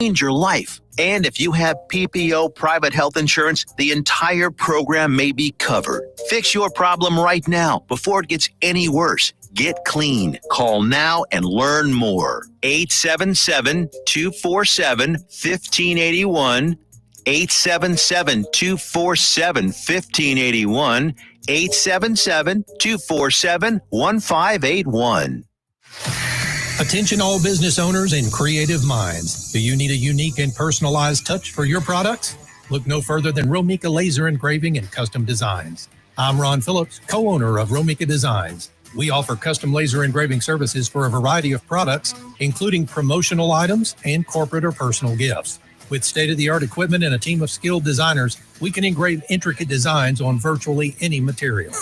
change your life. And if you have PPO private health insurance, the entire program may be covered. Fix your problem right now before it gets any worse. Get clean. Call now and learn more. 877-247-1581. 877-247-1581. 877-247-1581. Attention all business owners and creative minds. Do you need a unique and personalized touch for your products? Look no further than Romika Laser Engraving and Custom Designs. I'm Ron Phillips, co-owner of Romika Designs. We offer custom laser engraving services for a variety of products, including promotional items and corporate or personal gifts. With state-of-the-art equipment and a team of skilled designers, we can engrave intricate designs on virtually any material.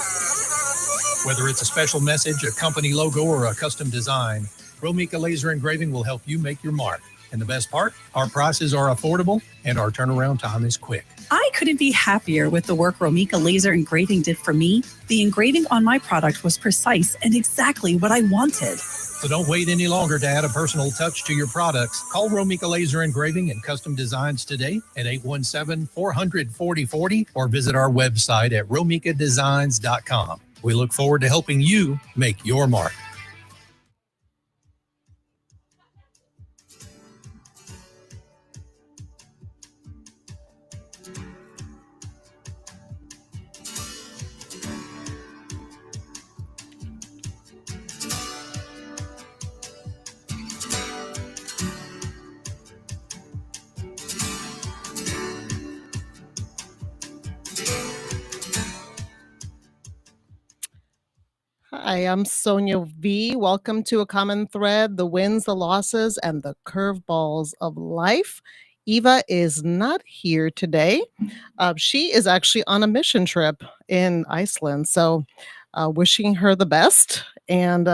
Whether it's a special message, a company logo, or a custom design, Romika Laser Engraving will help you make your mark. And the best part, our prices are affordable and our turnaround time is quick. I couldn't be happier with the work Romika Laser Engraving did for me. The engraving on my product was precise and exactly what I wanted. So don't wait any longer to add a personal touch to your products. Call Romika Laser Engraving and Custom Designs today at 817-400-4040 or visit our website at romikadesigns.com. We look forward to helping you make your mark. Hi, I'm Sonia V. Welcome to A Common Thread, the wins, the losses, and the curveballs of life. Eva is not here today. She is actually on a mission trip in Iceland. So wishing her the best and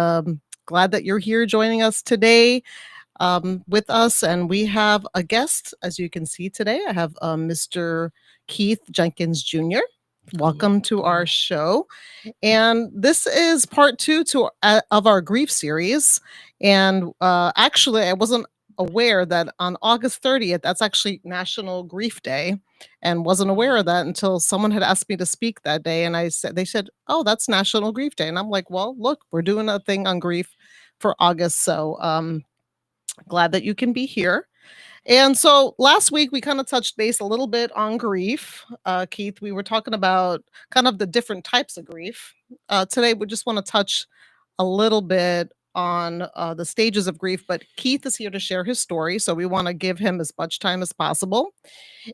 glad that you're here joining us today with us. And we have a guest, as you can see today. I have Mr. Keith Jenkins Jr. Welcome to our show. And this is part 2 of our grief series. And actually, I wasn't aware that on August 30th, that's actually National Grief Day, and wasn't aware of that until someone had asked me to speak that day. And they said, oh, that's National Grief Day. And I'm like, well, look, we're doing a thing on grief for August. So glad that you can be here. And so last week we kind of touched base a little bit on grief. Keith, we were talking about kind of the different types of grief. Today we just want to touch a little bit on the stages of grief, but Keith is here to share his story. So we want to give him as much time as possible.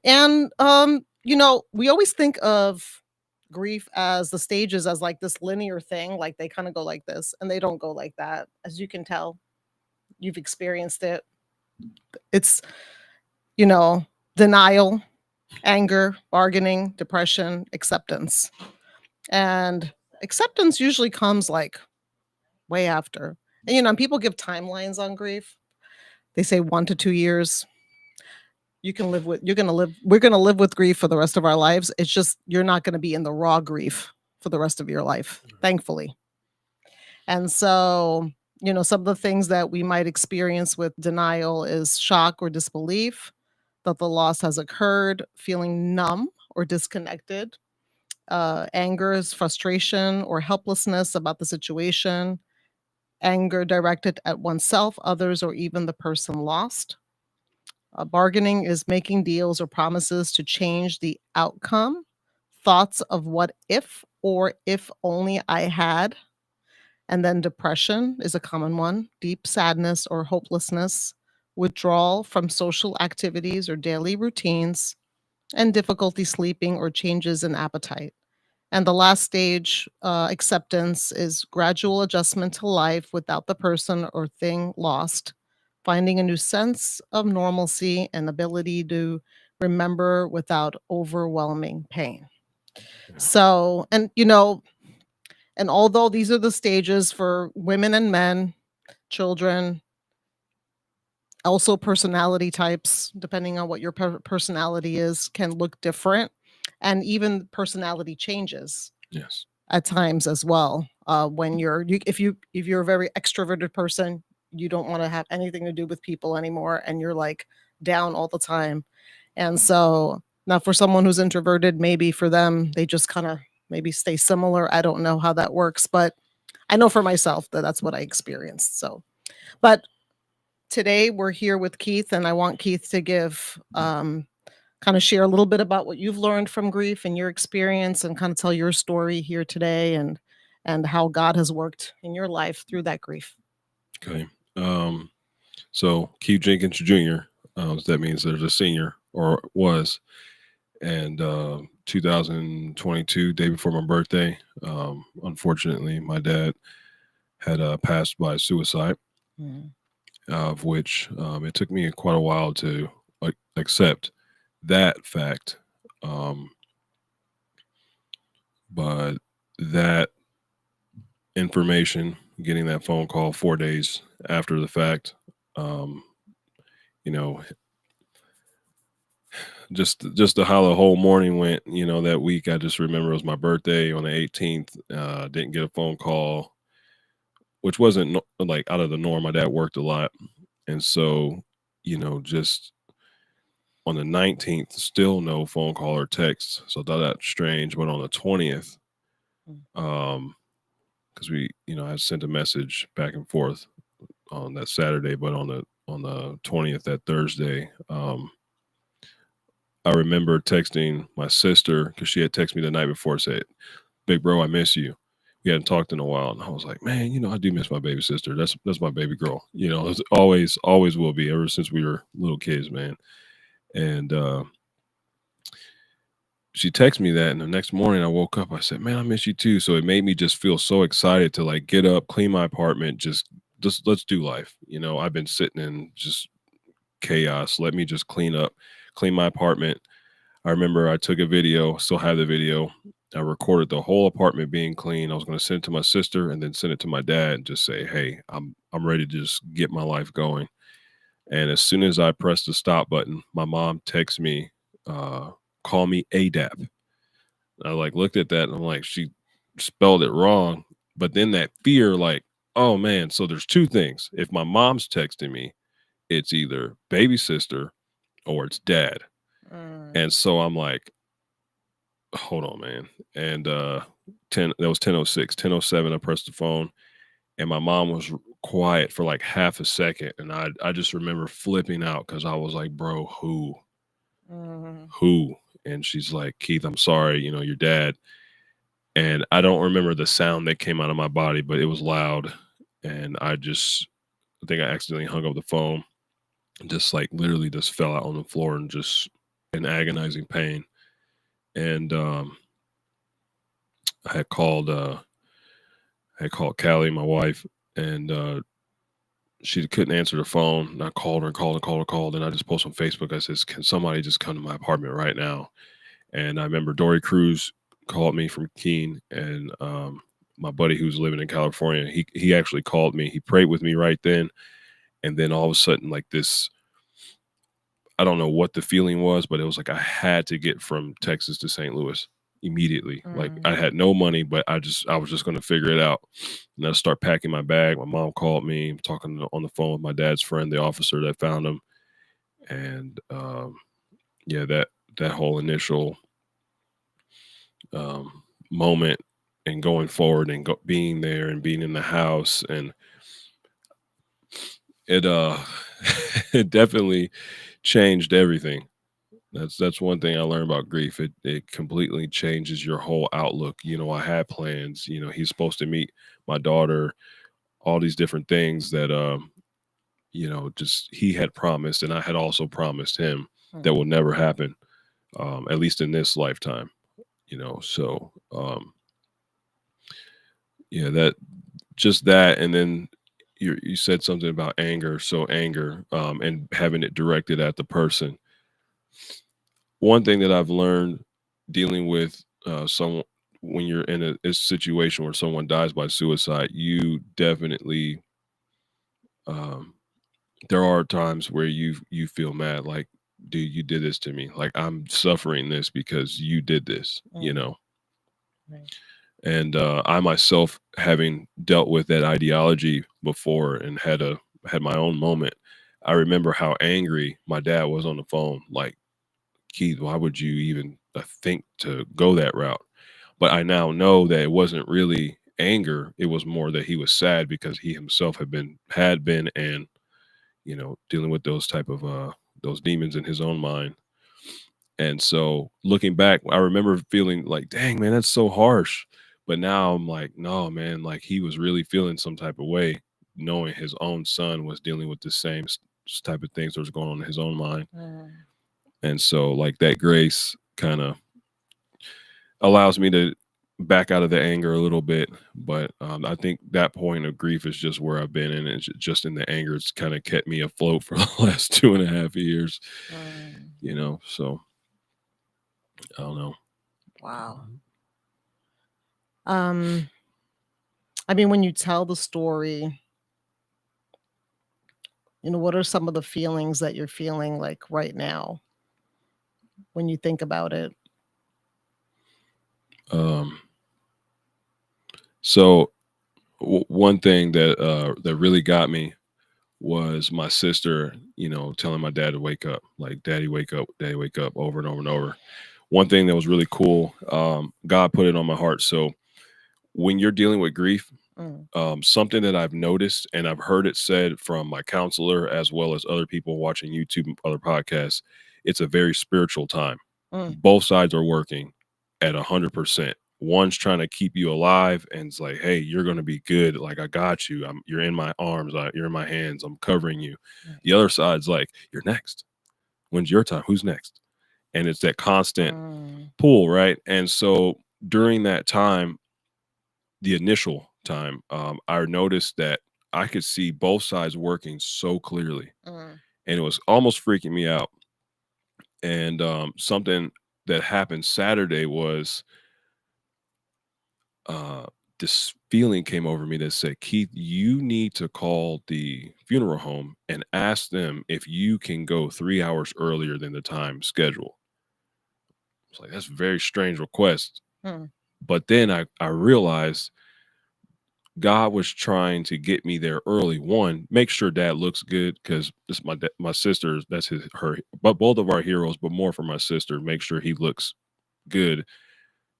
And, we always think of grief as the stages as like this linear thing, like they kind of go like this, and they don't go like that. As you can tell, you've experienced it. It's, denial, anger, bargaining, depression, acceptance. And acceptance usually comes like way after. And, people give timelines on grief. They say 1 to 2 years. We're going to live with grief for the rest of our lives. It's just, you're not going to be in the raw grief for the rest of your life, thankfully. And so, some of the things that we might experience with denial is shock or disbelief that the loss has occurred, feeling numb or disconnected. Anger is frustration or helplessness about the situation. Anger directed at oneself, others, or even the person lost. Bargaining is making deals or promises to change the outcome. Thoughts of what if or if only I had. And then depression is a common one, deep sadness or hopelessness, withdrawal from social activities or daily routines, and difficulty sleeping or changes in appetite. And the last stage, acceptance, is gradual adjustment to life without the person or thing lost, finding a new sense of normalcy and ability to remember without overwhelming pain. So, and although these are the stages for women and men, children, also personality types, depending on what your personality is, can look different. And even personality changes. Yes. At times as well. When if you're a very extroverted person, you don't want to have anything to do with people anymore. And you're like down all the time. And so now for someone who's introverted, maybe for them, they just kind of maybe stay similar. I don't know how that works, but I know for myself that that's what I experienced. So, but today we're here with Keith, and I want Keith to give kind of share a little bit about what you've learned from grief and your experience, and kind of tell your story here today, and how God has worked in your life through that grief. Okay. So Keith Jenkins Jr. That means there's a senior, or was, and 2022, day before my birthday. Unfortunately, my dad had passed by suicide, of which it took me quite a while to accept that fact. But that information, getting that phone call 4 days after the fact, you know, just how the whole morning went, that week. I just remember it was my birthday on the 18th. Didn't get a phone call, which wasn't like out of the norm. My dad worked a lot. And so, just on the 19th, still no phone call or text. So I thought that's strange. But on the 20th, because I sent a message back and forth on that Saturday, but on the 20th, that Thursday, I remember texting my sister, because she had texted me the night before, said, "Big bro, I miss you. We hadn't talked in a while." And I was like, man, I do miss my baby sister. That's my baby girl. It's always will be, ever since we were little kids, man. And she texted me that, and the next morning I woke up, I said, man, I miss you too. So it made me just feel so excited to like get up, clean my apartment, just let's do life. I've been sitting in just chaos. Let me just clean my apartment. I remember I took a video, still have the video. I recorded the whole apartment being clean. I was going to send it to my sister and then send it to my dad and just say, hey, I'm ready to just get my life going. And as soon as I pressed the stop button, my mom texted me, call me ADAP. I looked at that and I'm like, she spelled it wrong. But then that fear, like, oh man, so there's two things. If my mom's texting me, it's either baby sister or it's dad. And so I'm like, hold on, man. And that was 10:06, 10:07. I pressed the phone, and my mom was quiet for like half a second, and I just remember flipping out, because I was like, bro, who? And she's like, Keith, I'm sorry, your dad. And I don't remember the sound that came out of my body, but it was loud, and I think I accidentally hung up the phone, and just like literally just fell out on the floor and just in agonizing pain. And I had called Callie, my wife, and she couldn't answer the phone. And I called her and called, and I just posted on Facebook. I said, can somebody just come to my apartment right now? And I remember Dory Cruz called me from Keene, and my buddy who's living in California, he actually called me. He prayed with me right then. And then all of a sudden, like this, I don't know what the feeling was, but it was like I had to get from Texas to St. Louis immediately. Like I had no money, but I was just going to figure it out. And I start packing my bag. My mom called me, talking on the phone with my dad's friend, the officer that found him. And yeah, that whole initial moment and going forward and being there and being in the house, and it it definitely changed everything. That's one thing I learned about grief. It completely changes your whole outlook. I had plans. He's supposed to meet my daughter, all these different things that just he had promised, and I had also promised him that will never happen, at least in this lifetime. So yeah, that, and then you said something about anger. So anger, and having it directed at the person. One thing that I've learned dealing with someone, when you're in a situation where someone dies by suicide, you definitely, there are times where you feel mad, like, dude, you did this to me. Like, I'm suffering this because you did this, Right. And I myself, having dealt with that ideology before and had my own moment, I remember how angry my dad was on the phone. Like, Keith, why would you even think to go that route? But I now know that it wasn't really anger. It was more that he was sad because he himself had been and dealing with those type of those demons in his own mind. And so looking back, I remember feeling like, dang man, that's so harsh. But now I'm like, no, man, like he was really feeling some type of way, knowing his own son was dealing with the same type of things that was going on in his own mind. Mm. And so like that grace kind of allows me to back out of the anger a little bit. But I think that point of grief is just where I've been in. It's just in the anger. It's kind of kept me afloat for the last 2.5 years, so I don't know. Wow. I mean, when you tell the story, what are some of the feelings that you're feeling like right now when you think about it? So one thing that really got me was my sister, telling my dad to wake up, like, daddy, wake up, over and over and over. One thing that was really cool, God put it on my heart. So when you're dealing with grief, Mm, something that I've noticed and I've heard it said from my counselor as well as other people watching YouTube and other podcasts, it's a very spiritual time. mm, Both sides are working at 100%. One's trying to keep you alive and it's like, hey, you're going to be good. Like, I got you. You're in my arms. You're in my hands. I'm covering you. right. The other side's like, you're next. When's your time? Who's next? And it's that constant Mm, pull, right? And so during that time, the initial time, I noticed that I could see both sides working so clearly, mm, and it was almost freaking me out. And something that happened Saturday was uh, this feeling came over me that said, Keith, you need to call the funeral home and ask them if you can go 3 hours earlier than the time scheduled. It's like, that's a very strange request. mm, But then I realized God was trying to get me there early. One, make sure dad looks good because this is my sister's. That's her. But both of our heroes, but more for my sister. Make sure he looks good,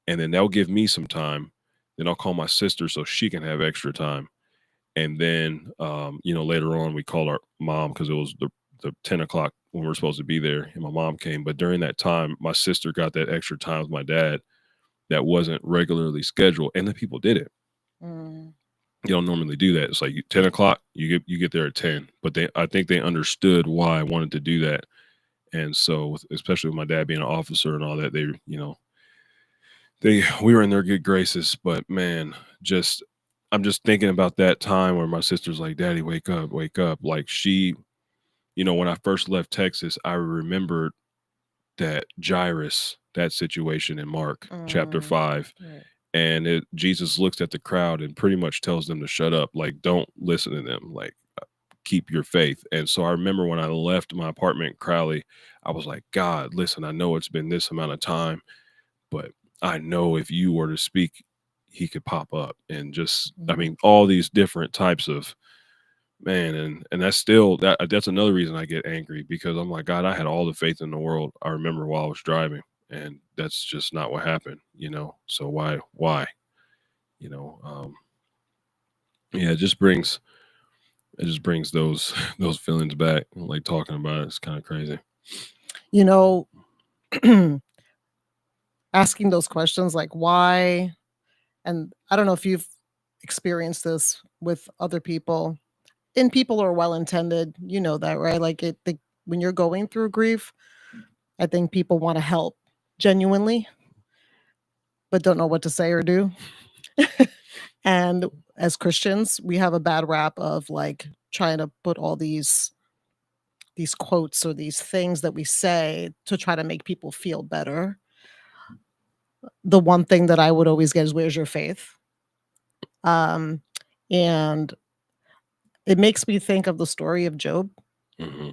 and then they'll give me some time. Then I'll call my sister so she can have extra time. And then, later on, we called our mom because it was the 10 o'clock when we were supposed to be there, and my mom came. But during that time, my sister got that extra time with my dad that wasn't regularly scheduled, and the people did it. mm, You don't normally do that. It's like 10 o'clock, you get there at 10. But I think they understood why I wanted to do that. And so especially with my dad being an officer and all that, we were in their good graces. But man, I'm just thinking about that time where my sister's like, Daddy, wake up, wake up. Like when I first left Texas, I remembered that Jairus, that situation in Mark chapter mm, 5. right. And Jesus looks at the crowd and pretty much tells them to shut up. Like, don't listen to them. Like, keep your faith. And so I remember when I left my apartment in Crowley, I was like, God, listen, I know it's been this amount of time, but I know if you were to speak, he could pop up. And I Mhm. mean, all these different types of, man, and that's another reason I get angry, because I'm like, God, I had all the faith in the world. I remember while I was driving, and that's just not what happened. So why? you know um yeah, it just brings those those feelings back, like talking about it. It's kind of crazy. You know, asking those questions like why, and I don't know if you've experienced this with other people, and people are well intended, that, right? Like when you're going through grief, I think people want to help genuinely, but don't know what to say or do. And as Christians, we have a bad rap of like trying to put all these quotes or these things that we say to try to make people feel better. The one thing that I would always get is where's your faith? Um and it makes me think of the story of Job. Hmm.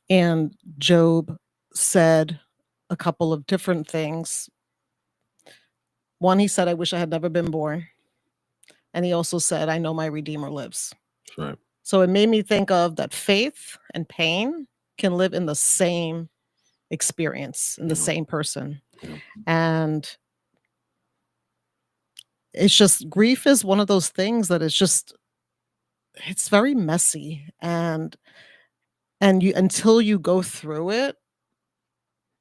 And Job said a couple of different things. One, he said, I wish I had never been born. And he also said, I know my Redeemer lives. That's right. So it made me think of that faith and pain can live in the same experience, in the Yeah. same person. Yeah. And it's just, grief is one of those things that is just, it's very messy. And you, until you go through it,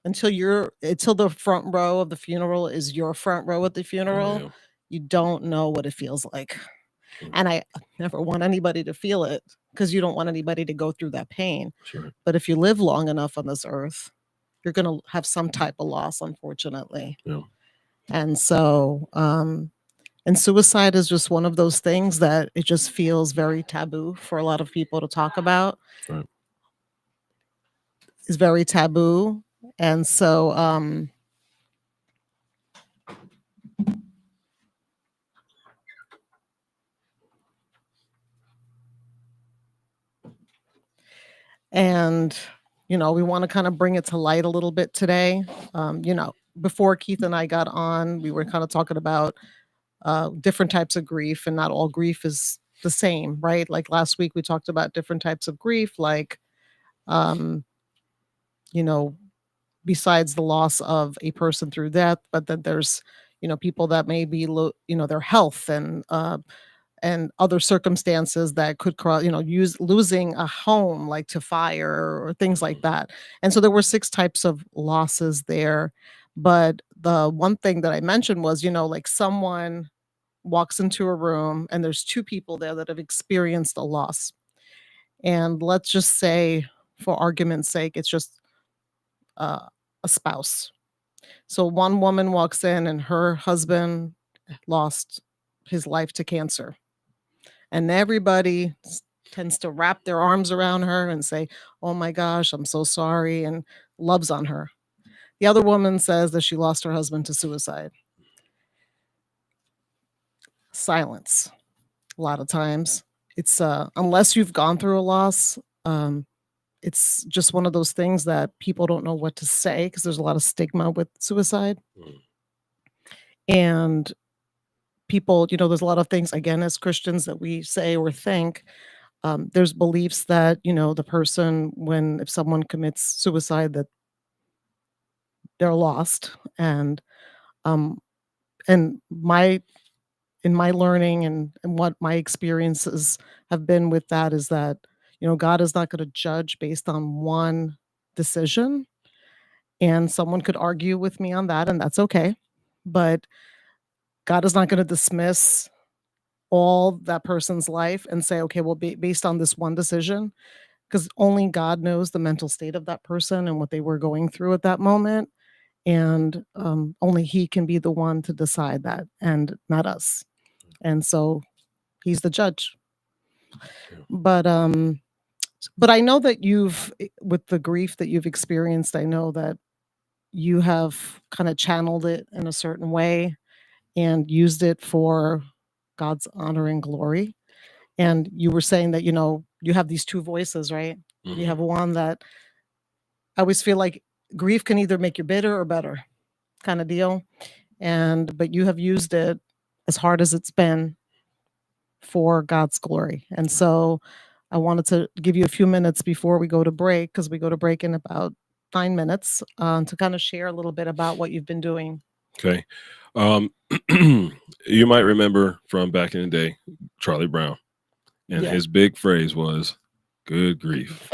until the front row of the funeral is your front row at the Oh, funeral, yeah. you don't know what it feels like. Yeah. And I never want anybody to feel it, because you don't want anybody to go through that pain. Sure. But if you live long enough on this earth, you're going to have some type of loss, unfortunately. Yeah. And so, and suicide is just one of those things that it just feels very taboo for a lot of people to talk about. Right. It's very taboo. And so, and we want to kind of bring it to light a little bit today. Before Keith and I got on, we were kind of talking about different types of grief, and not all grief is the same, right? Like last week we talked about different types of grief, like um you know besides the loss of a person through death, but then there's people that may be their health and other circumstances that could cause, use losing a home, like to fire or things like that. And so there were 6 types of losses there. But the one thing that I mentioned was, like someone walks into a room and there's 2 people there that have experienced a loss. And let's just say, for argument's sake, it's just a spouse. So one woman walks in and her husband lost his life to cancer. And everybody tends to wrap their arms around her and say, "Oh my gosh, I'm so sorry," and loves on her. The other woman says that she lost her husband to suicide. Silence. A lot of times. It's unless you've gone through a loss, it's just one of those things that people don't know what to say, because there's a lot of stigma with suicide. Mm. And people, there's a lot of things, again, as Christians, that we say or think. There's beliefs that, the person, if someone commits suicide, that they're lost. Um, and in my learning and what my experiences have been with that is that, God is not going to judge based on one decision. And someone could argue with me on that, and that's okay. But God is not going to dismiss all that person's life and say, okay, well, based on this one decision, because only God knows the mental state of that person and what they were going through at that moment. And only He can be the one to decide that, and not us. And so He's the judge. Yeah. But I know that with the grief that you've experienced, I know that you have kind of channeled it in a certain way and used it for God's honor and glory. And you were saying that, you have these 2 voices, right? You Mhm. have one that, I always feel like grief can either make you bitter or better, kind of deal. But you have used it, as hard as it's been, for God's glory. And so I wanted to give you a few minutes before we go to break, because we go to break in about 9 minutes, to kind of share a little bit about what you've been doing. Okay. Um, you might remember from back in the day, Charlie Brown, and Yeah. his big phrase was, "Good grief."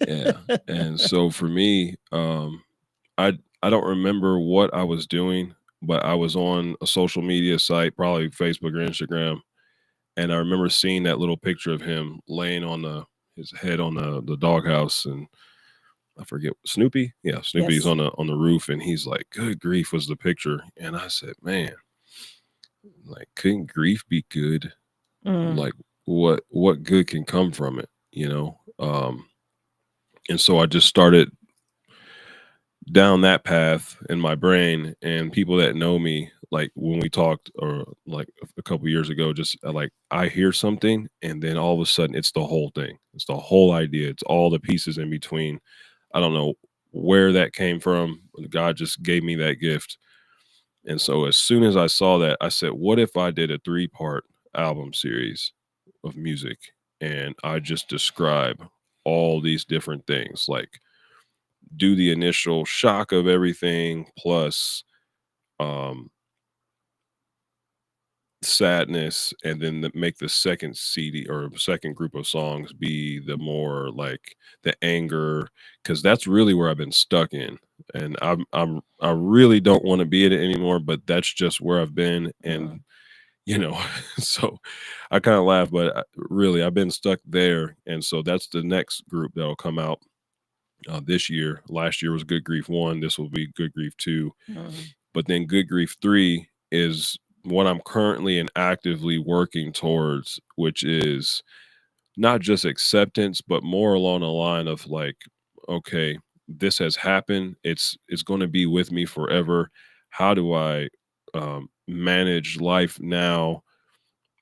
Yeah. And so for me, I don't remember what I was doing, but I was on a social media site, probably Facebook or Instagram, and I remember seeing that little picture of him laying on his head on the doghouse, and I forget, Snoopy. Yeah, Snoopy's Yes. on the roof, and he's like, "Good grief" was the picture, and I said, "Man, like, couldn't grief be good? Mm. Like, what good can come from it? You know?" And so I just started down that path in my brain, and people that know me, like when we talked, or like a couple years ago, just like I hear something and then all of a sudden it's the whole thing, it's the whole idea, it's all the pieces in between. I don't know where that came from. God just gave me that gift. And so as soon as I saw that, I said, what if I did a 3-part album series of music? and I just describe all these different things, like do the initial shock of everything plus um sadness, and then make the second CD or second group of songs be the more like the anger, because that's really where I've been stuck in, and I really don't want to be in it anymore, but that's just where I've been, and you know, so I kind of laugh, but really I've been stuck there, and so that's the next group that'll come out this year. Last year was Good Grief 1. This will be Good Grief 2. But then Good Grief 3 is what I'm currently and actively working towards, which is not just acceptance, but more along the line of like, okay, this has happened. It's going to be with me forever. How do I manage life now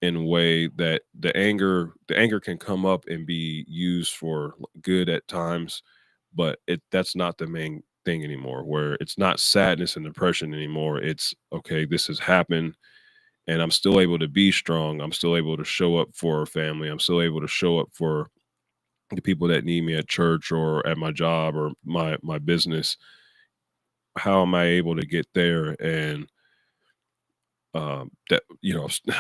in a way that the anger can come up and be used for good at times, but that's not the main thing anymore, where it's not sadness and depression anymore. It's okay, this has happened, and I'm still able to be strong. I'm still able to show up for a family. I'm still able to show up for the people that need me at church or at my job or my business. How am I able to get there? And that,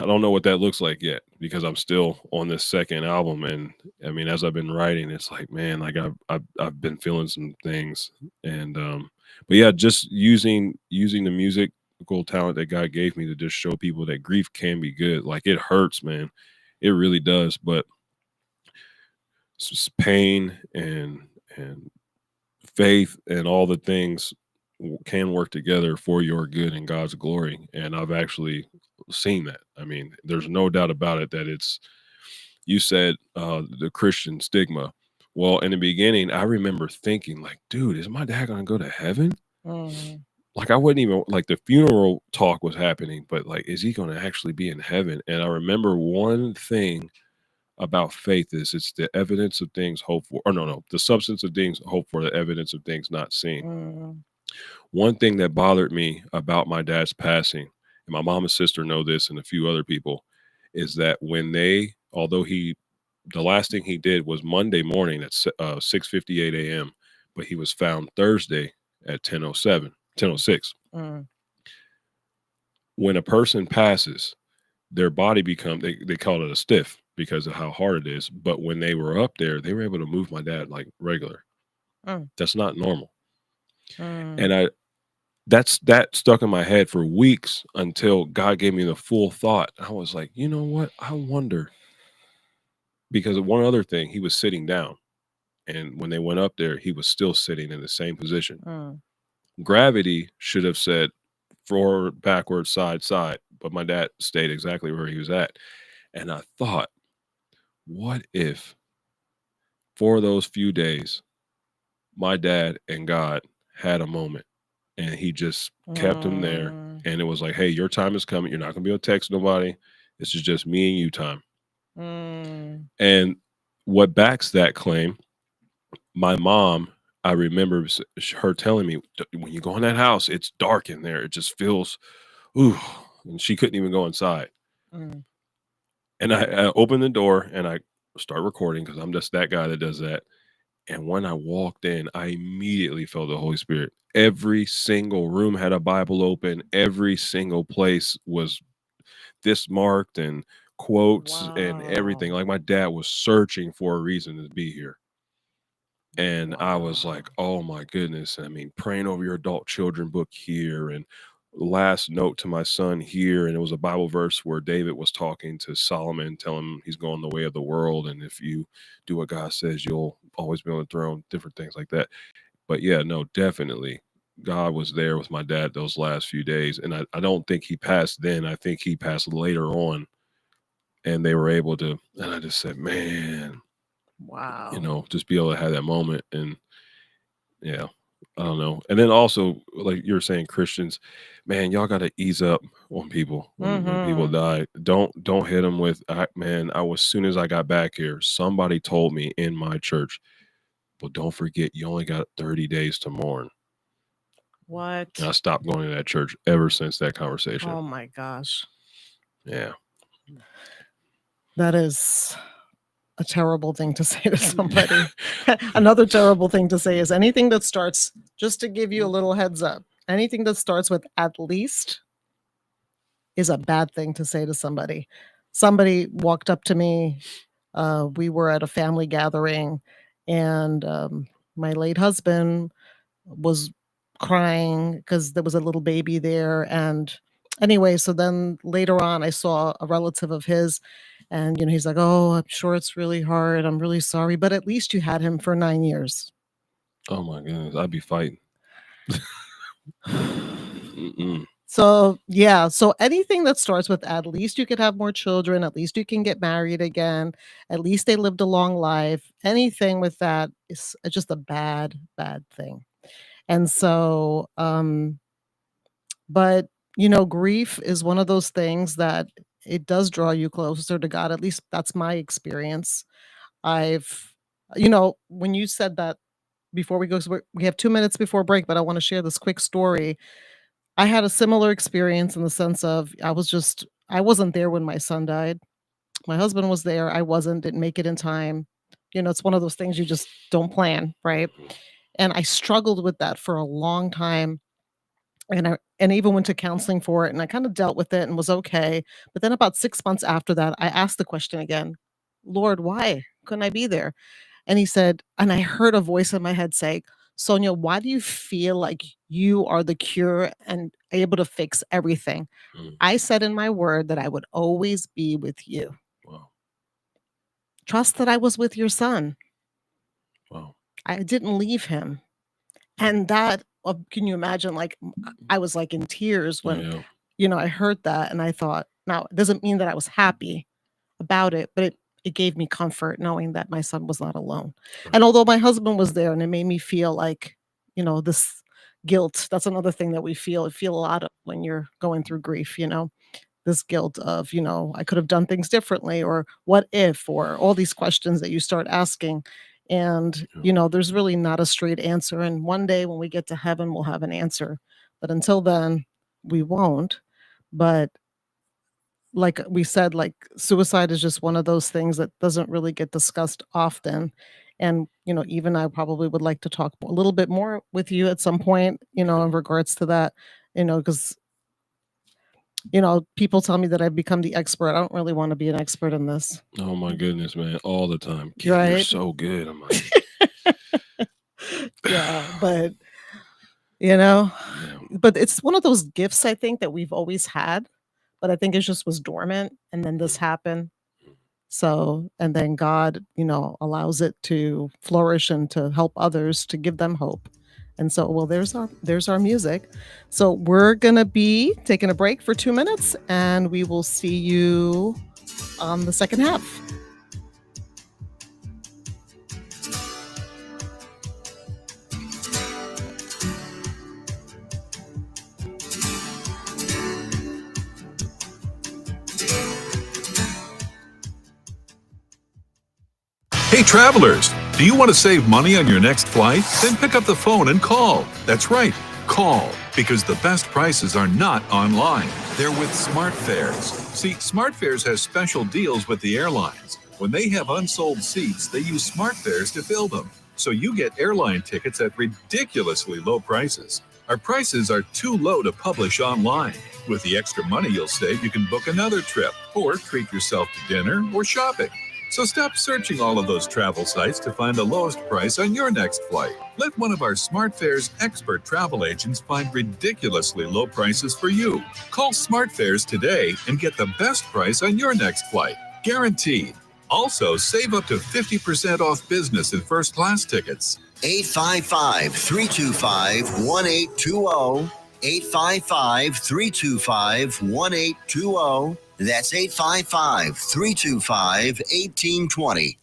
I don't know what that looks like yet, because I'm still on this second album, and I mean, as I've been writing, it's like, man, like I've been feeling some things, and but yeah, just using the musical talent that God gave me to just show people that grief can be good. Like, it hurts, man, it really does, but pain and faith and all the things can work together for your good and God's glory. And I've actually seen that. I mean, there's no doubt about it that you said the Christian stigma. Well, in the beginning, I remember thinking like, dude, is my dad going to go to heaven? Like, I wouldn't even, like, the funeral talk was happening, but like, is he going to actually be in heaven? And I remember one thing about faith is it's the evidence of things hoped for, or no, the substance of things hoped for, the evidence of things not seen. One thing that bothered me about my dad's passing, and my mom and sister know this and a few other people, is that although the last thing he did was Monday morning at 6:58 a.m., but he was found Thursday at 10:06. When a person passes, their body they call it a stiff because of how hard it is. But when they were up there, they were able to move my dad like regular. That's not normal. And that stuck in my head for weeks until God gave me the full thought. I was like, you know what? I wonder, because of one other thing, he was sitting down, and when they went up there, he was still sitting in the same position. Gravity should have said forward, backward, side, but my dad stayed exactly where he was at. And I thought, what if for those few days, my dad and God had a moment, and he just kept him there, and it was like, hey, your time is coming. You're not going to be able to text nobody. This is just me and you time. And what backs that claim, my mom, I remember her telling me, when you go in that house, it's dark in there. It just feels, ooh, and she couldn't even go inside. And I opened the door and I start recording, because I'm just that guy that does that. And when I walked in, I immediately felt the Holy Spirit. Every single room had a Bible open. Every single place was this marked and quotes and everything. Like, my dad was searching for a reason to be here. And I was like, oh my goodness. I mean, praying over your adult children book here, and last note to my son here. And it was a Bible verse where David was talking to Solomon, telling him he's going the way of the world. And if you do what God says, you'll always be on the throne, different things like that. But yeah, no, definitely. God was there with my dad those last few days. And I don't think he passed then. I think he passed later on. And they were able to, and I just said, man, just be able to have that moment. And yeah, I don't know. And then also, like you're saying, Christians, man, y'all got to ease up on people when people die. Don't hit them with, as soon as I got back here, somebody told me in my church, well, don't forget, you only got 30 days to mourn. What? And I stopped going to that church ever since that conversation. Oh my gosh. Yeah. That is a terrible thing to say to somebody. Another terrible thing to say is anything that starts, just to give you a little heads up, anything that starts with at least is a bad thing to say to somebody. Somebody walked up to me. We were at a family gathering, and my late husband was crying because there was a little baby there. And anyway, so then later on, I saw a relative of his, and he's like, "Oh, I'm sure it's really hard. I'm really sorry, but at least you had him for 9 years." Oh my goodness, I'd be fighting. Mm-mm. So yeah, so anything that starts with at least you could have more children, at least you can get married again, at least they lived a long life. Anything with that is just a bad, bad thing. And so, but grief is one of those things that it does draw you closer to God. At least that's my experience. I've, when you said that before we go, 'cause we have 2 minutes before break, but I want to share this quick story. I had a similar experience in the sense of I wasn't there when my son died. My husband was there. I wasn't, didn't make it in time. It's one of those things you just don't plan, right? And I struggled with that for a long time. And I even went to counseling for it, and I kind of dealt with it and was okay. But then about 6 months after that, I asked the question again, Lord, why couldn't I be there? And he said, and I heard a voice in my head say, Sonia, why do you feel like you are the cure and able to fix everything? Mm. I said in my word that I would always be with you. Wow. Trust that I was with your son. Wow. I didn't leave him. And that, can you imagine? Like, I was like in tears when, Yeah. I heard that. And I thought, now, it doesn't mean that I was happy about it, but it gave me comfort knowing that my son was not alone. Right. And although my husband was there, and it made me feel like, this guilt, that's another thing that we feel a lot of when you're going through grief, this guilt of, I could have done things differently, or what if, or all these questions that you start asking. And, Yeah. there's really not a straight answer. And one day when we get to heaven, we'll have an answer. But until then, we won't. But like we said, like suicide is just one of those things that doesn't really get discussed often. And, even I probably would like to talk a little bit more with you at some point, in regards to that, because, people tell me that I've become the expert. I don't really want to be an expert in this. Oh my goodness, man. All the time. You're Right? so good. I'm like, Yeah, but, yeah. but it's one of those gifts I think that we've always had, but I think it just was dormant, and then this happened. So, and then God, allows it to flourish and to help others, to give them hope. And so, well, there's our music. So we're gonna be taking a break for 2 minutes, and we will see you on the second half. Hey travelers, do you want to save money on your next flight? Then pick up the phone and call. That's right, call, because the best prices are not online. They're with SmartFares. See, SmartFares has special deals with the airlines. When they have unsold seats, they use SmartFares to fill them. So you get airline tickets at ridiculously low prices. Our prices are too low to publish online. With the extra money you'll save, you can book another trip or treat yourself to dinner or shopping. So stop searching all of those travel sites to find the lowest price on your next flight. Let one of our SmartFares expert travel agents find ridiculously low prices for you. Call SmartFares today and get the best price on your next flight. Guaranteed. Also, save up to 50% off business and first class tickets. 855-325-1820. 855-325-1820. That's 855-325-1820.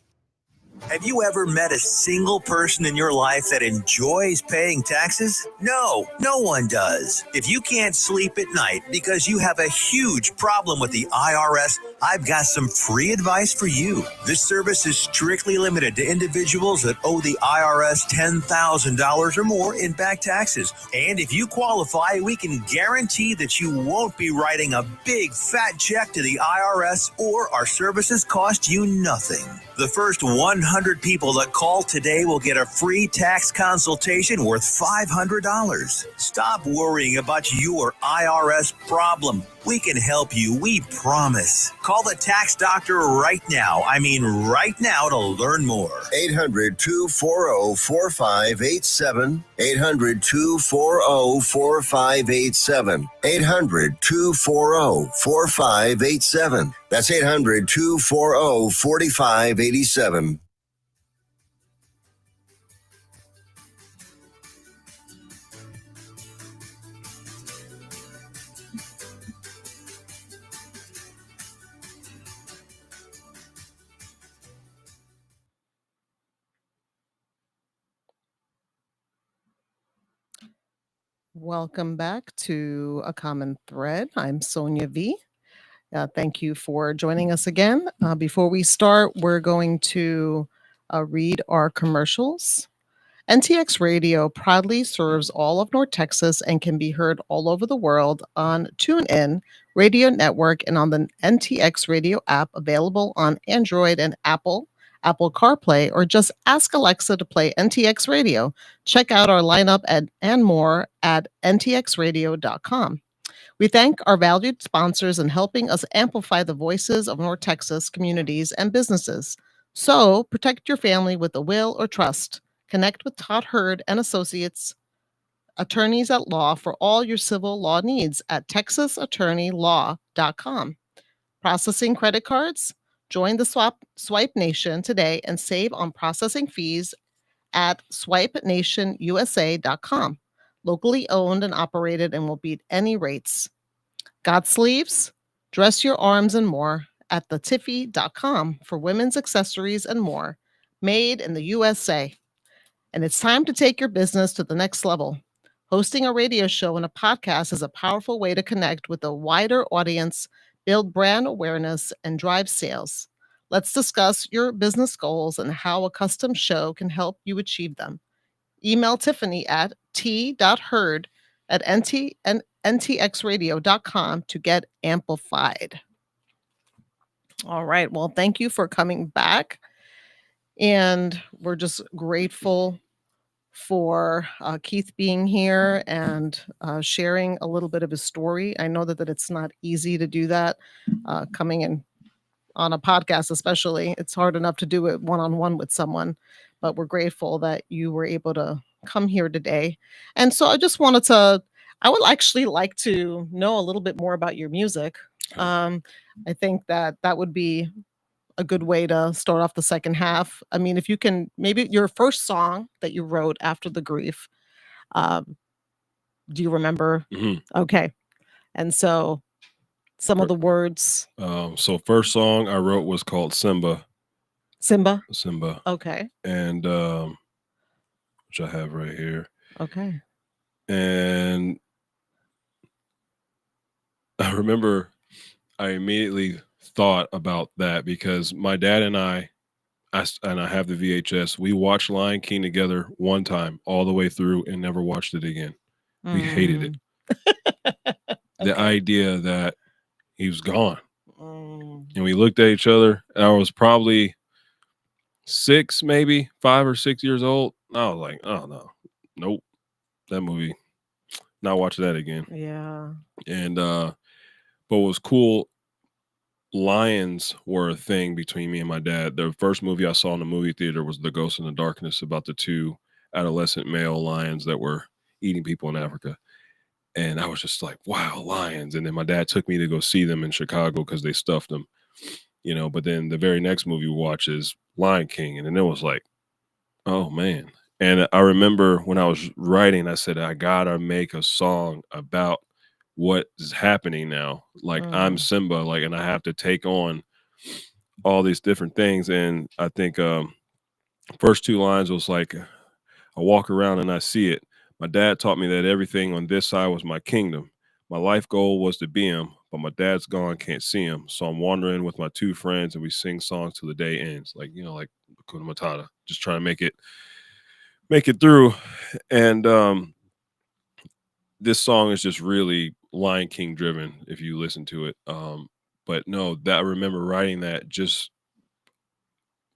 Have you ever met a single person in your life that enjoys paying taxes? No one does. If you can't sleep at night because you have a huge problem with the IRS, I've got some free advice for you. This service is strictly limited to individuals that owe the IRS $10,000 or more in back taxes. And if you qualify, we can guarantee that you won't be writing a big fat check to the IRS, or our services cost you nothing. The first 100 people that call today will get a free tax consultation worth $500. Stop worrying about your IRS problem. We can help you, we promise. Call the tax doctor right now. I mean right now, to learn more. 800-240-4587. 800-240-4587. 800-240-4587. That's 800-240-4587. Welcome back to A Common Thread. I'm Sonia V. Thank you for joining us again. Before we start, we're going to read our commercials. NTX Radio proudly serves all of North Texas and can be heard all over the world on TuneIn Radio Network and on the NTX Radio app, available on Android and Apple CarPlay, or just ask Alexa to play NTX Radio. Check out our lineup and more at ntxradio.com. We thank our valued sponsors in helping us amplify the voices of North Texas communities and businesses. So protect your family with a will or trust. Connect with Todd Hurd and Associates, attorneys at law, for all your civil law needs at texasattorneylaw.com. Processing credit cards? Join the Swipe Nation today and save on processing fees at swipenationusa.com. Locally owned and operated, and will beat any rates. Got sleeves? Dress your arms and more at thetiffy.com for women's accessories and more. Made in the USA. And it's time to take your business to the next level. Hosting a radio show and a podcast is a powerful way to connect with a wider audience, build brand awareness, and drive sales. Let's discuss your business goals and how a custom show can help you achieve them. Email Tiffany at t.hurd@ntxradio.com to get amplified. All right. Well, thank you for coming back. And we're just grateful for Keith being here and sharing a little bit of his story. I know that it's not easy to do that, coming in on a podcast especially. It's hard enough to do it one-on-one with someone, but we're grateful that you were able to come here today. And so I would actually like to know a little bit more about your music. I think that would be a good way to start off the second half. I mean, if you can, maybe your first song that you wrote after the grief, do you remember? Mhm. Okay. And so some of the words. So first song I wrote was called Simba. Simba? Okay. And which I have right here. Okay. And I remember I immediately thought about that because my dad and I have the VHS. We watched Lion King together one time all the way through and never watched it again. We hated it. The idea that he was gone. And we looked at each other. And I was probably 5 or 6 years old. I was like, oh no, nope. That movie, not watching that again. Yeah. And but what was cool, lions were a thing between me and my dad. The first movie I saw in the movie theater was The Ghost in the Darkness, about the two adolescent male lions that were eating people in Africa. And I was just like, wow, lions. And then my dad took me to go see them in Chicago because they stuffed them, but then the very next movie we watched is Lion King. And then it was like, oh man. And I remember when I was writing, I said, I gotta make a song about what is happening now. Like I'm Simba, like, and I have to take on all these different things. And I think first two lines was like, I walk around and I see it. My dad taught me that everything on this side was my kingdom. My life goal was to be him, but my dad's gone, can't see him. So I'm wandering with my two friends and we sing songs till the day ends. Like, like Hakuna Matata, just trying to make it through. And this song is just really Lion King driven if you listen to it. But no, that I remember writing that. Just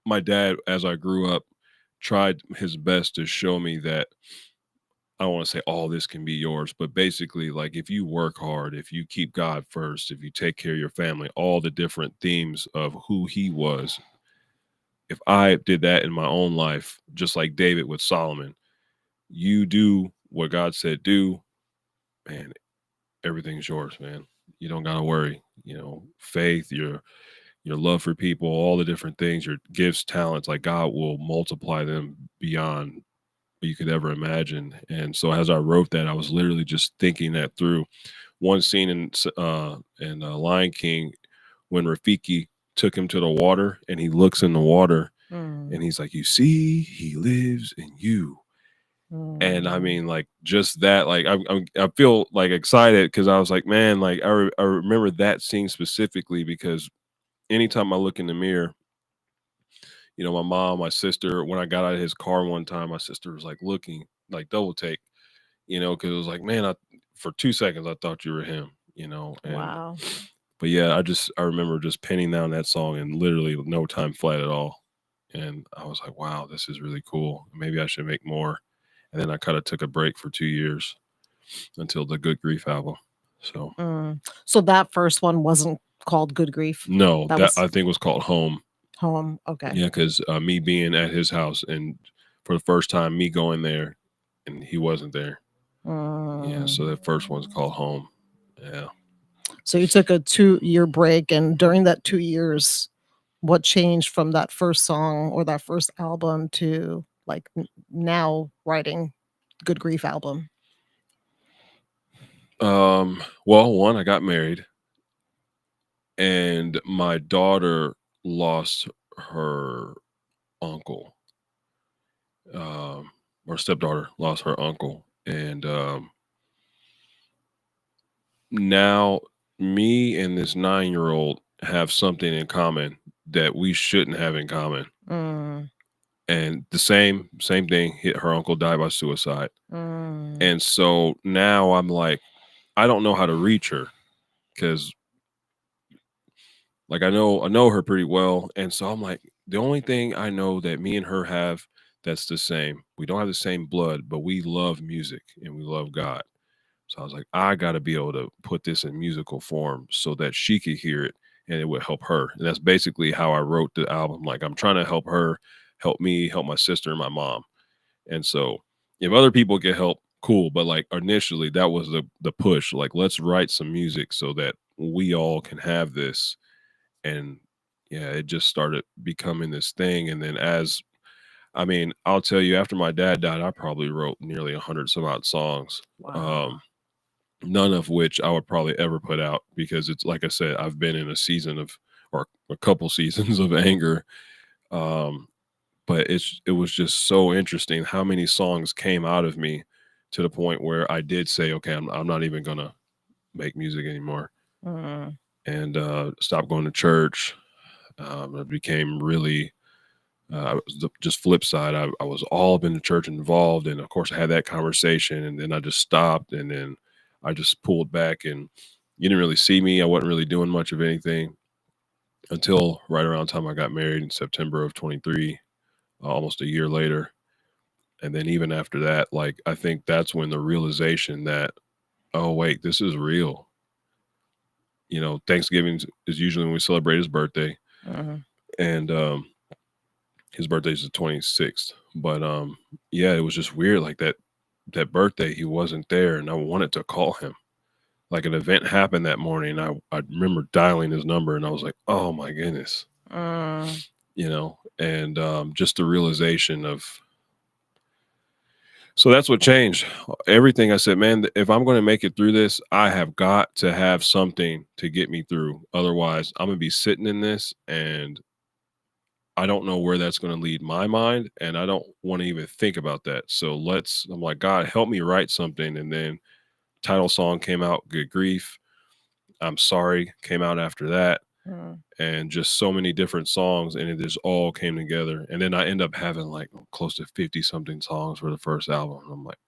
my dad, as I grew up, tried his best to show me that I don't want to say all this can be yours, but basically, like, if you work hard, if you keep God first, if you take care of your family, all the different themes of who he was. If I did that in my own life, just like David with Solomon, you do what God said do, man, everything's yours, man. You don't gotta worry. Faith, your love for people, all the different things, your gifts, talents, like God will multiply them beyond what you could ever imagine. And so as I wrote that, I was literally just thinking that through. One scene in Lion King, when Rafiki took him to the water and he looks in the water and he's like, you see, he lives in you. And I mean, like, just that, like, I feel like excited because I was like, man, like I remember that scene specifically because anytime I look in the mirror, my mom, my sister, when I got out of his car one time, my sister was like looking, like double take, because it was like, man, for 2 seconds I thought you were him, and Wow. but yeah, I remember just penning down that song and literally no time flat at all. And I was like, wow, this is really cool. Maybe I should make more. And then I kind of took a break for 2 years until the Good Grief album. So So that first one wasn't called Good Grief? no, That that was I think was called Home. Home. Okay. Yeah, because me being at his house and for the first time me going there and he wasn't there. Yeah, so that first one's called Home. Yeah. So you took a 2-year break, and during that 2 years, what changed from that first song or that first album to like now writing Good Grief album? Well, one, I got married and my daughter lost her uncle. Or stepdaughter lost her uncle. And now me and this 9-year-old have something in common that we shouldn't have in common. Mm, And the same thing, hit her uncle died by suicide. mm, And so now I'm like, I don't know how to reach her because like I know her pretty well. And so I'm like, the only thing I know that me and her have that's the same. We don't have the same blood, but we love music and we love God. So I was like, I got to be able to put this in musical form so that she could hear it and it would help her. And that's basically how I wrote the album. Like, I'm trying to help her, help me, help my sister and my mom. And so if other people get help, cool. But like initially that was the push. Like, let's write some music so that we all can have this. And yeah, it just started becoming this thing. And then I'll tell you, after my dad died, I probably wrote nearly 100 some odd songs. wow. None of which I would probably ever put out because it's like I said, I've been in a season or a couple seasons of anger. But it was just so interesting how many songs came out of me to the point where I did say, okay, I'm not even gonna make music anymore, Mm, and stopped going to church. It became really just flip side. I was all up in the church involved, and of course I had that conversation, and then I just stopped, and then I just pulled back, and you didn't really see me. I wasn't really doing much of anything until right around the time I got married in September of 23, almost a year later. And then even after that, like, I think that's when the realization that, oh, wait, this is real. Thanksgiving is usually when we celebrate his birthday. mhm. And his birthday is the 26th. But yeah, it was just weird. Like that birthday, he wasn't there. And I wanted to call him. Like an event happened that morning. I remember dialing his number and I was like, oh my goodness. Mm, And just the realization of, so that's what changed everything. I said, man, if I'm going to make it through this, I have got to have something to get me through. Otherwise, I'm going to be sitting in this and I don't know where that's going to lead my mind. And I don't want to even think about that. So I'm like, God, help me write something. And then title song came out, Good Grief. I'm Sorry came out after that, Mm. and just so many different songs, and it just all came together. And then I end up having like close to 50 something songs for the first album. I'm like,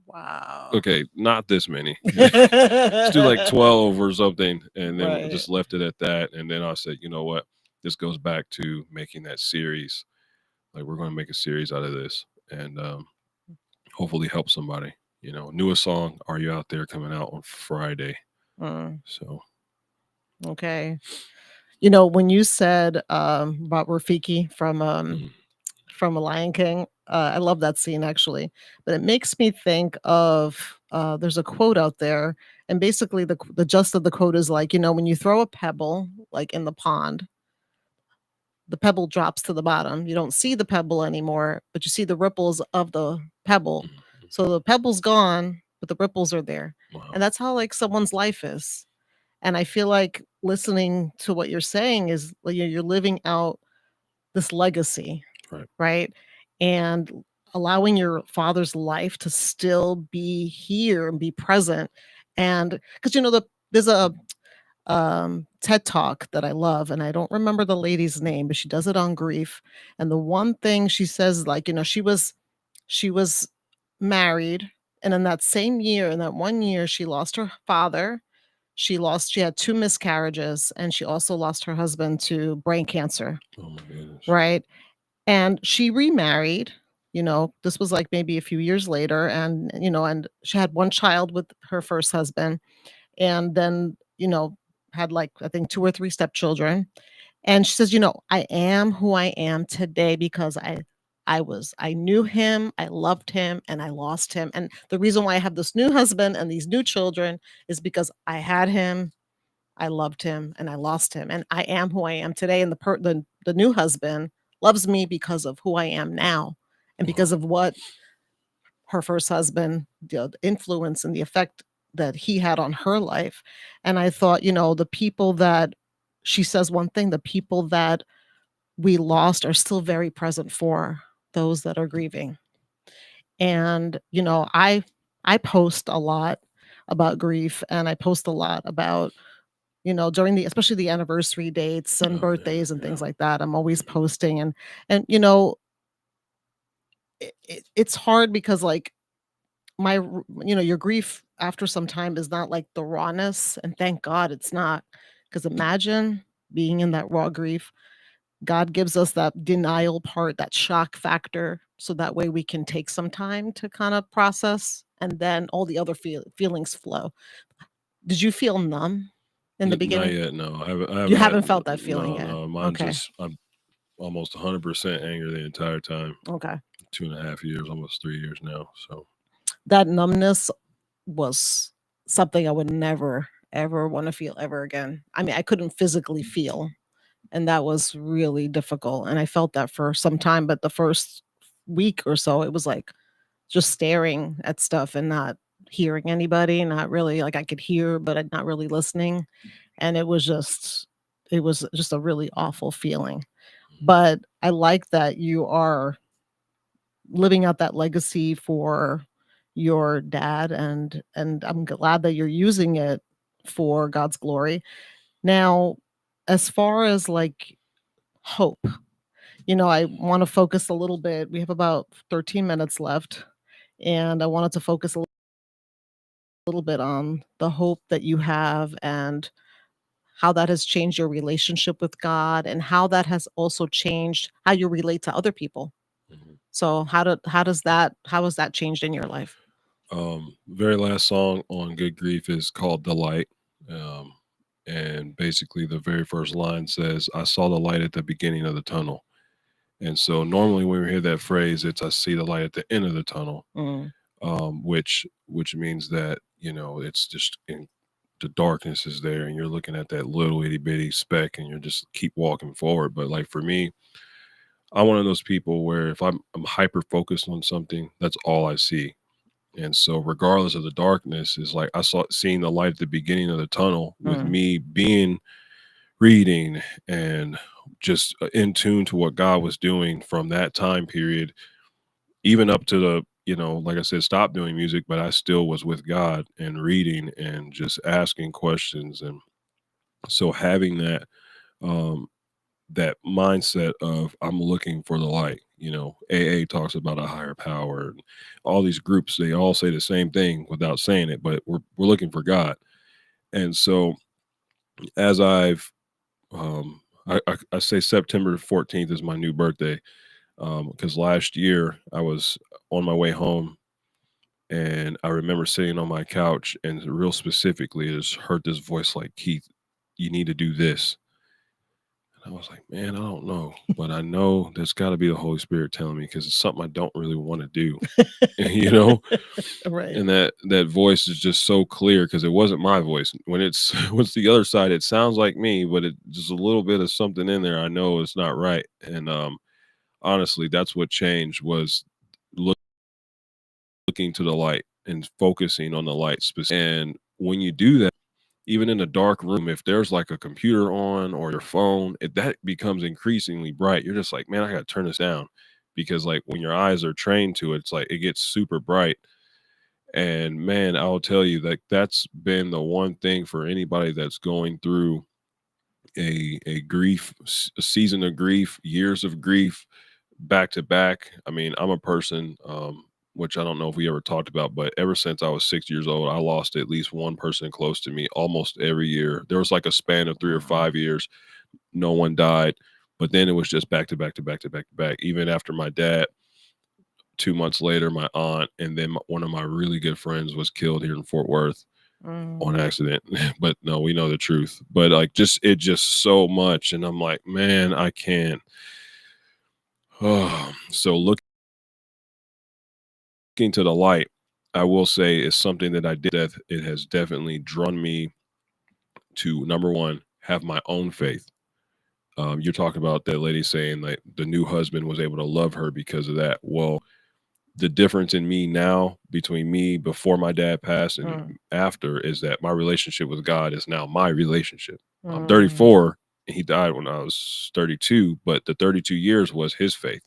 Wow. okay, not this many. Let's do like 12 or something. And then Right. just left it at that. And then I said, you know what? This goes back to making that series. Like, we're going to make a series out of this and hopefully help somebody. You know, newest song, Are You Out There, coming out on Friday. Mm. So, Okay. You know, when you said about Rafiki mhm. from A Lion King, I love that scene actually. But it makes me think of there's a quote out there, and basically the gist of the quote is like, you know, when you throw a pebble like in the pond, the pebble drops to the bottom. You don't see the pebble anymore, but you see the ripples of the pebble. Mhm. So the pebble's gone, but the ripples are there. And Wow. that's how like someone's life is. And I feel like listening to what you're saying is like you're living out this legacy, Right. right? And allowing your father's life to still be here and be present. And because you know there's a TED talk that I love, and I don't remember the lady's name, but she does it on grief. And the one thing she says, like, you know, she was married, and in that same year, in that one year, she lost her father. She had two miscarriages, and she also lost her husband to brain cancer, Oh my goodness. right? And she remarried. You know, this was like maybe a few years later, and you know, and she had one child with her first husband, and then, you know, had like I think 2 or 3 stepchildren. And she says, "You know, I am who I am today because I knew him, I loved him, and I lost him. And the reason why I have this new husband and these new children is because I had him, I loved him, and I lost him. And I am who I am today. And the new husband loves me because of who I am now and because Wow. of what her first husband, the influence and the effect that he had on her life." And I thought, you know, the people that she says one thing, the people that we lost are still very present for those that are grieving. And, you know, I post a lot about grief, and I post a lot about, you know, during the especially the anniversary dates and Oh, yeah. birthdays and Yeah. things like that. I'm always Mhm. posting, and you know, it's hard because like you know, your grief after some time is not like the rawness, and thank God it's not, because imagine being in that raw grief. God gives us that denial part, that shock factor, so that way we can take some time to kind of process, and then all the other feelings flow. Did you feel numb in the Not beginning? yet. No, I You haven't had. haven't felt that feeling No, yet. no. Mine Okay. just, I'm almost 100% angry the entire time. Okay. 2.5 years, almost 3 years now. So, That numbness was something I would never ever want to feel ever again. I mean, I couldn't physically feel, and that was really difficult, and I felt that for some time, but the first week or so it was like just staring at stuff and not hearing anybody, not really like I could hear, but I'm not really listening. And it was just a really awful feeling. But I like that you are living out that legacy for your dad, and I'm glad that you're using it for God's glory. Now, as far as like hope, you know, I want to focus a little bit. We have about 13 minutes left, and I wanted to focus a little bit on the hope that you have and how that has changed your relationship with God and how that has also changed how you relate to other people. mhm. So how has that changed in your life? Very last song on Good Grief is called "The Light," um, and basically the very first line says, "I saw the light at the beginning of the tunnel." And so normally when we hear that phrase, it's "I see the light at the end of the tunnel," Mm, which means that, it's just the darkness is there, and you're looking at that little itty bitty speck, and you're just keep walking forward. But like for me, I'm one of those people where if I'm hyper focused on something, that's all I see. And so regardless of the darkness, is like I saw seeing the light at the beginning of the tunnel with mm, me being reading and just in tune to what God was doing from that time period, even up to like I said, stopped doing music, but I still was with God and reading and just asking questions. And so having um, that mindset of I'm looking for the light. AA talks about a higher power. And all these groups, they all say the same thing without saying it, but we're looking for God. And so as I say September 14th is my new birthday, because last year I was on my way home and I remember sitting on my couch and real specifically I just heard this voice like, Keith, you need to do this. And I was like, man, I don't know, but I know there's got to be the Holy Spirit telling me because it's something I don't really want to do, you know? Right. And that voice is just so clear because it wasn't my voice. When it's what's the other side, it sounds like me, but it just a little bit of something in there. I know it's not right. And honestly, that's what changed was look, looking to the light and focusing on the light. And when you do that, even in a dark room, if there's like a computer on or your phone, that becomes increasingly bright. You're just like, man, I got to turn this down because like when your eyes are trained to it, it's like it gets super bright. And man, I'll tell you that that's been the one thing for anybody that's going through a season of grief, years of grief, back to back. I mean, I'm a person, which I don't know if we ever talked about, but ever since I was 6 years old, I lost at least one person close to me almost every year. There was like a span of 3 or 5 years, no one died, but then it was just back to back to back to back to back. Even after my dad, 2 months later, my aunt, and then one of my really good friends was killed here in Fort Worth on Mm. accident. But no, we know the truth. But like just so much. And I'm like, man, I can't. Oh, so looking to the light, I will say is something that I did that it has definitely drawn me to number one, have my own faith. You're talking about that lady saying like the new husband was able to love her because of that. Well, the difference in me now between me before my dad passed and Mm. after is that my relationship with God is now my relationship. I'm Mm. 34 and he died when I was 32, but the 32 years was his faith.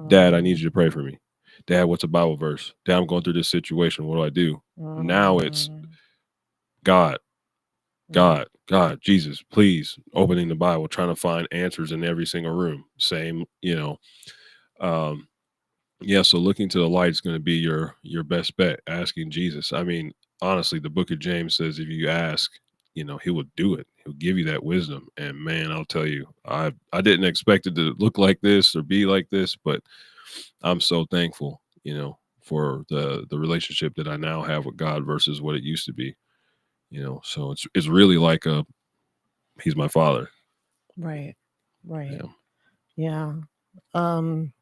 Dad, I need Mm. you to pray for me. Dad, what's a Bible verse? Dad, I'm going through this situation. What do I do? Now it's Mm. God, Mm. God, Jesus, please, opening the Bible, trying to find answers in every single room. Same, Um, yeah, so looking to the light is going to be your best bet. Asking Jesus. I mean, honestly, the book of James says if you ask, he will do it. He'll give you that wisdom. And man, I'll tell you, I didn't expect it to look like this or be like this, but I'm so thankful, for the relationship that I now have with God versus what it used to be. So it's really like he's my father. Right. Right. Yeah. Yeah. Um,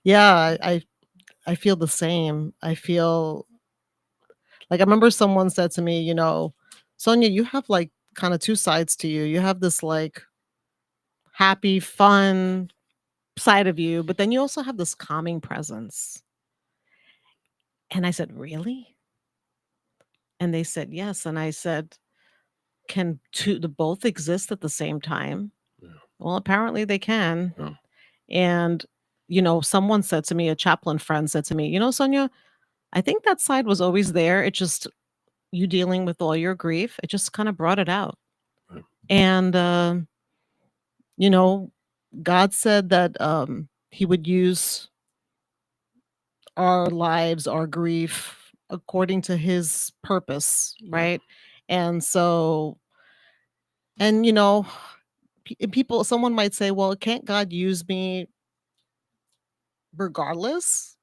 yeah, I feel the same. I feel like I remember someone said to me, Sonia, you have like kind of two sides to you. You have this like happy, fun side of you, but then you also have this calming presence. And I said, really? And they said, yes. And I said, can the both exist at the same time? Yeah. Well, apparently they can. Yeah. And, someone said to me, a chaplain friend said to me, Sonia, I think that side was always there. It just, you dealing with all your grief, it just kind of brought it out. Right. And, you know, God said that he would use our lives, our grief, according to his purpose, Yeah. right? And so, and people, someone might say, well, can't God use me regardless?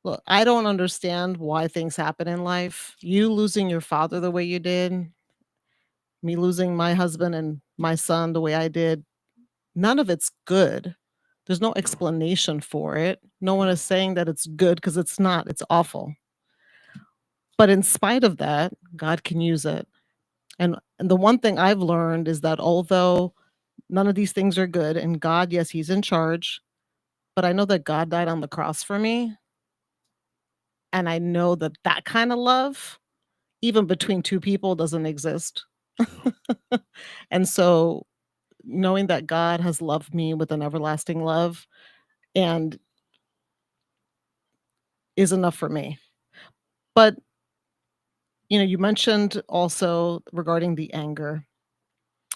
Look, I don't understand why things happen in life. You losing your father the way you did, me losing my husband and my son the way I did, none of it's good. There's no explanation for it. No one is saying that it's good because it's not. It's awful. But in spite of that, God can use it. And the one thing I've learned is that although none of these things are good and God, yes, he's in charge, but I know that God died on the cross for me. And I know that that kind of love, even between two people, doesn't exist. And so knowing that God has loved me with an everlasting love and is enough for me. But, you mentioned also regarding the anger.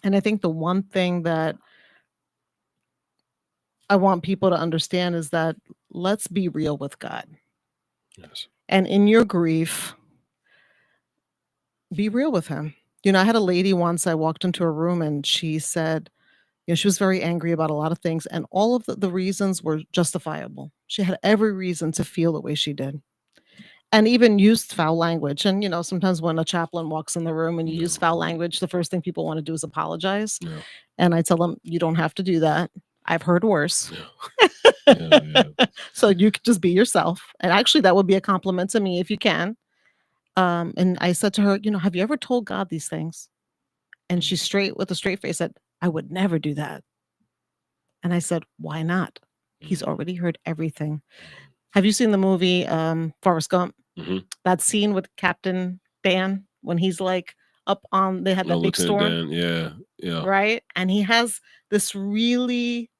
And I think the one thing that I want people to understand is that let's be real with God. Yes. And in your grief, be real with him. I had a lady once, I walked into a room and she said, she was very angry about a lot of things, and all of the reasons were justifiable. She had every reason to feel the way she did, and even used foul language. And, sometimes when a chaplain walks in the room and you use foul language, the first thing people want to do is apologize. Yeah. And I tell them, you don't have to do that. I've heard worse. Yeah. So you could just be yourself. And actually, that would be a compliment to me if you can. And I said to her, have you ever told God these things? And she with a straight face said, I would never do that. And I said, why not? He's already heard everything. Have you seen the movie Forrest Gump? Mhm. That scene with Captain Dan when he's like up on, they had that big Lieutenant storm, Dan. Yeah. right? And he has this really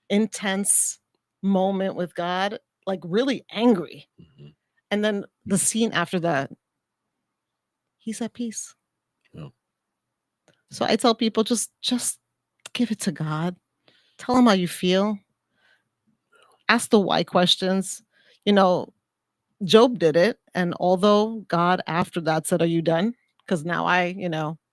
intense moment with God, like really angry. Mhm. And then the scene after that, he's at peace. Yeah. So I tell people, just give it to God. Tell him how you feel. Ask the why questions. Job did it. And although God after that said, are you done? Because now I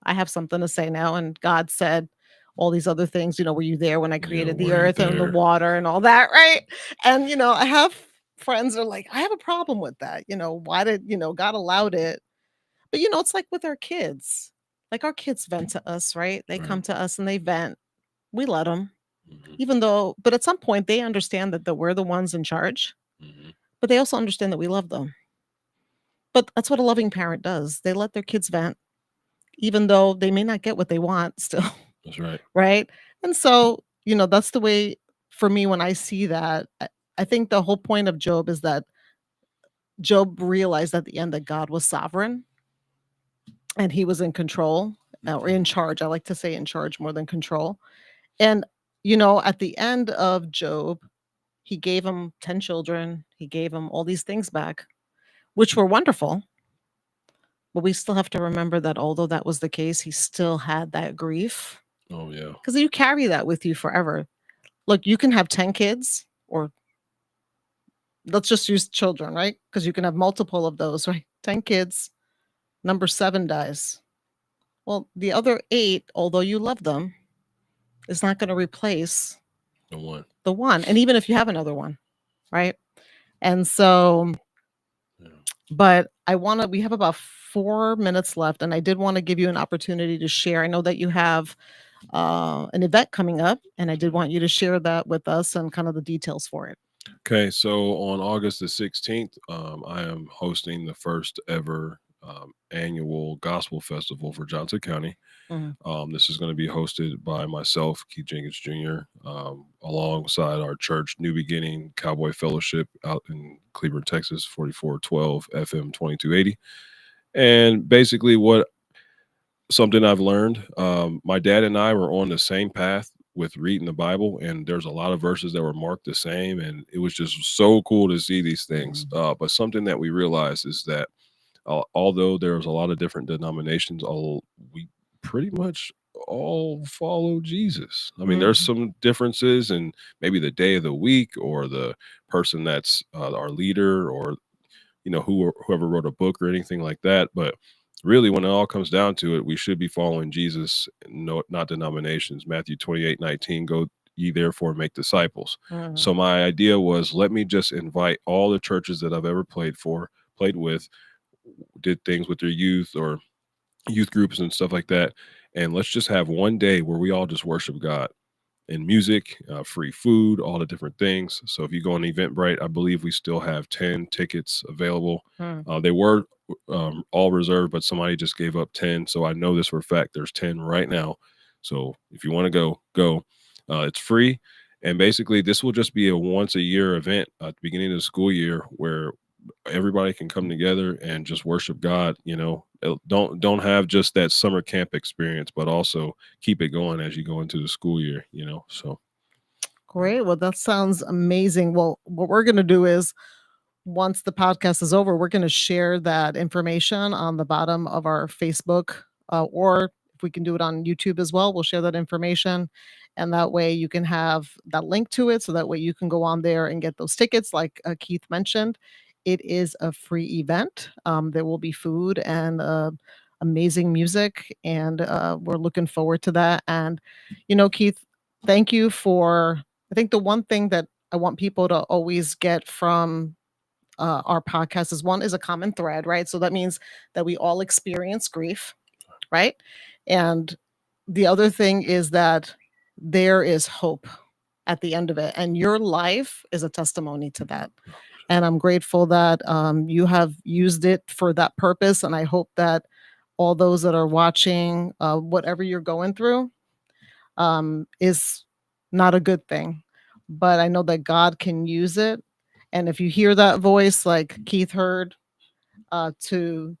have something to say now. And God said all these other things, were you there when I created the were you earth and the there? water and all that, right? And I have friends that are like, I have a problem with that. Why did, God allowed it? But it's like with our kids. Like our kids vent to us, right? They come Right. to us and they vent. We let them. Mhm. Even though, but at some point they understand that we're the ones in charge, Mhm. but they also understand that we love them. But that's what a loving parent does. They let their kids vent, even though they may not get what they want still, That's right. right? And so, that's the way for me when I see that. I think the whole point of Job is that Job realized at the end that God was sovereign and he was in control or in charge. I like to say in charge more than control. And, at the end of Job, he gave him 10 children. He gave him all these things back, which were wonderful. But we still have to remember that although that was the case, he still had that grief Oh yeah. because you carry that with you forever. Look, you can have 10 kids, or let's just use children, right? Because you can have multiple of those, right? 10 kids, number 7 dies. Well, the other 8, although you love them, is not going to replace The one. the one. And even if you have another one, right? And so, Yeah. but we have about 4 minutes left, and I did want to give you an opportunity to share. I know that you have an event coming up, and I did want you to share that with us and kind of the details for it. Okay, so on August the 16th, I am hosting the first ever annual gospel festival for Johnson County. Mhm. This is going to be hosted by myself, Keith Jenkins Jr., alongside our church, New Beginning Cowboy Fellowship out in Cleveland, Texas, 4412 FM 2280. And basically, something I've learned, my dad and I were on the same path with reading the Bible, and there's a lot of verses that were marked the same, and it was just so cool to see these things. But something that we realized is that although there's a lot of different denominations, we pretty much all follow Jesus. I mean, there's Mhm. some differences in maybe the day of the week or the person that's our leader, or whoever wrote a book or anything like that. But really, when it all comes down to it, we should be following Jesus, no, not denominations. Matthew 28:19, go ye therefore make disciples. Mhm. So my idea was, let me just invite all the churches that I've ever played with, did things with their youth or youth groups and stuff like that. And let's just have one day where we all just worship God, and music, free food, all the different things. So if you go on Eventbrite, I believe we still have 10 tickets available. Mhm. They were all reserved, but somebody just gave up 10. So I know this for a fact. There's 10 right now. So if you want to go, go. It's free. And basically, this will just be a once a year event at the beginning of the school year where everybody can come together and just worship God. Don't have just that summer camp experience, but also keep it going as you go into the school year. So Great. Well, that sounds amazing. Well, what we're going to do is once the podcast is over, we're going to share that information on the bottom of our Facebook, or if we can do it on YouTube as well, we'll share that information. And that way you can have that link to it. So that way you can go on there and get those tickets. Like Keith mentioned, it is a free event. There will be food and amazing music. And we're looking forward to that. And, Keith, thank you for, I think the one thing that I want people to always get from our podcast is a common thread, right? So that means that we all experience grief, right? And the other thing is that there is hope at the end of it. And your life is a testimony to that. And I'm grateful that you have used it for that purpose. And I hope that all those that are watching, whatever you're going through, is not a good thing. But I know that God can use it. And if you hear that voice, like Keith heard, to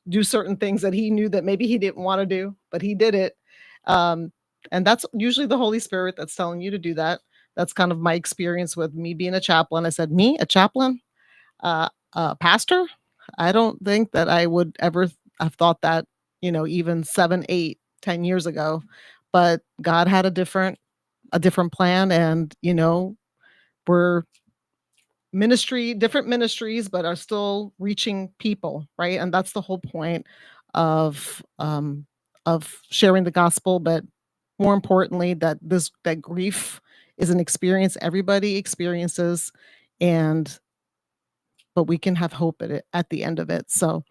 do certain things that he knew that maybe he didn't want to do, but he did it. And that's usually the Holy Spirit that's telling you to do that. That's kind of my experience with me being a chaplain. I said, me, a chaplain, pastor? I don't think that I would ever have thought that, even 7, 8, 10 years ago. But God had a different plan, and we're different ministries, but are still reaching people, right? And that's the whole point of sharing the gospel. But more importantly, that grief is an experience everybody experiences, but we can have hope at the end of it. So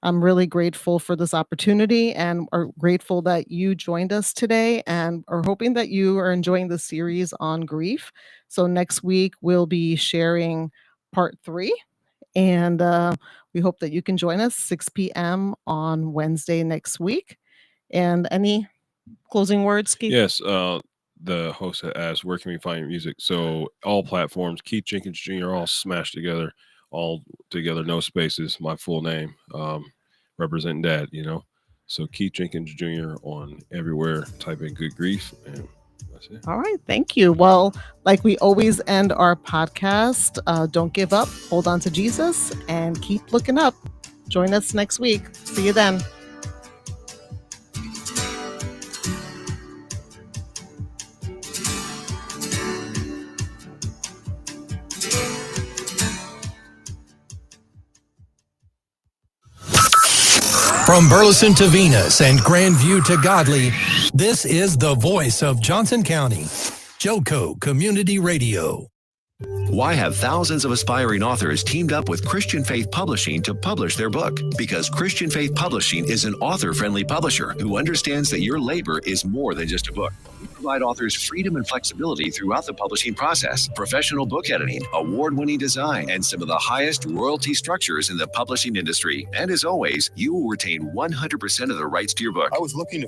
I'm really grateful for this opportunity, and are grateful that you joined us today, and are hoping that you are enjoying the series on grief. So next week we'll be sharing part 3, and we hope that you can join us 6 p.m. on Wednesday next week. And any closing words, Keith? Yes. The host had asked, where can we find your music? So all platforms, Keith Jenkins Jr., all smashed together, no spaces, my full name, representing Dad, So Keith Jenkins Jr. on everywhere, type in Good Grief, and that's it. All right. Thank you. Well, like we always end our podcast, don't give up, hold on to Jesus, and keep looking up. Join us next week. See you then. From Burleson to Venus and Grandview to Godley, this is the voice of Johnson County, Joco Community Radio. Why have thousands of aspiring authors teamed up with Christian Faith Publishing to publish their book? Because Christian Faith Publishing is an author-friendly publisher who understands that your labor is more than just a book. We provide authors freedom and flexibility throughout the publishing process, professional book editing, award-winning design, and some of the highest royalty structures in the publishing industry. And as always, you will retain 100% of the rights to your book. I was looking to